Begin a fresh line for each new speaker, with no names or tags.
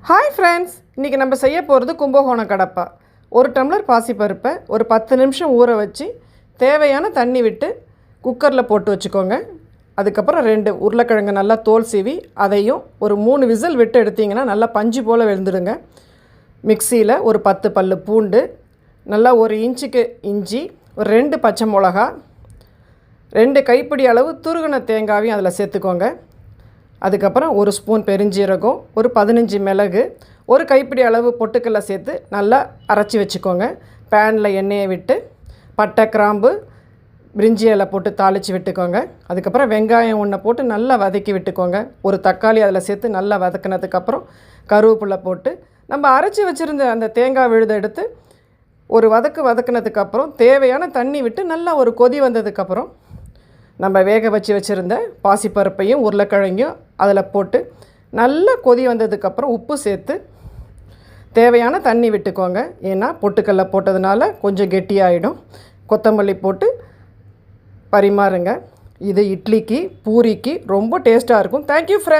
Hi friends, இன்றைக்கி நம்ம செய்ய போகிறது கும்பகோணம் கடப்பா. ஒரு டம்ளர் பாசிப்பருப்பை ஒரு 10 நிமிஷம் ஊற வச்சு தேவையான தண்ணி விட்டு குக்கரில் போட்டு வச்சுக்கோங்க. அதுக்கப்புறம் 2 உருளைக்கிழங்கு நல்லா தோல் சீவி அதையும் ஒரு 3 விசில் விட்டு எடுத்திங்கன்னா நல்லா பஞ்சு போல் வெந்துடுங்க. மிக்சியில் ஒரு 10 பல்லு பூண்டு, நல்லா 1 இன்ச்சுக்கு இஞ்சி, ஒரு 2 பச்சை மிளகா, 2 கைப்பிடி அளவு துருகின தேங்காயும் அதில் சேர்த்துக்கோங்க. அதுக்கப்புறம் 1 ஸ்பூன் பெருஞ்சீரகம், ஒரு 15 மிளகு, ஒரு கைப்பிடி அளவு பொட்டுக்கல்லை சேர்த்து நல்லா அரைச்சி வச்சுக்கோங்க. பேனில் எண்ணெயை விட்டு பட்டை, கிராம்பு, பிரிஞ்சி இலை போட்டு தாளித்து விட்டுக்கோங்க. அதுக்கப்புறம் வெங்காயம் ஒன்றை போட்டு நல்லா வதக்கி விட்டுக்கோங்க. ஒரு தக்காளி அதில் சேர்த்து நல்லா வதக்கினதுக்கப்புறம் கருவேப்பிலை போட்டு நம்ம அரைச்சி வச்சுருந்த அந்த தேங்காய் விழுதை எடுத்து ஒரு வதக்கினதுக்கப்புறம் தேவையான தண்ணி விட்டு நல்லா ஒரு கொதி வந்ததுக்கப்புறம் நம்ம வேக வச்சுருந்த பாசிப்பருப்பையும் உருளைக்கிழங்கையும் அதில் போட்டு நல்லா கொதி வந்ததுக்கப்புறம் உப்பு சேர்த்து தேவையான தண்ணி விட்டுக்கோங்க. ஏன்னா பொட்டுக்கல்லை போட்டதுனால கொஞ்சம் கெட்டியாகிடும். கொத்தமல்லி போட்டு பரிமாறுங்க. இது இட்லிக்கு, பூரிக்கு ரொம்ப டேஸ்ட்டாக இருக்கும். Thank you friends.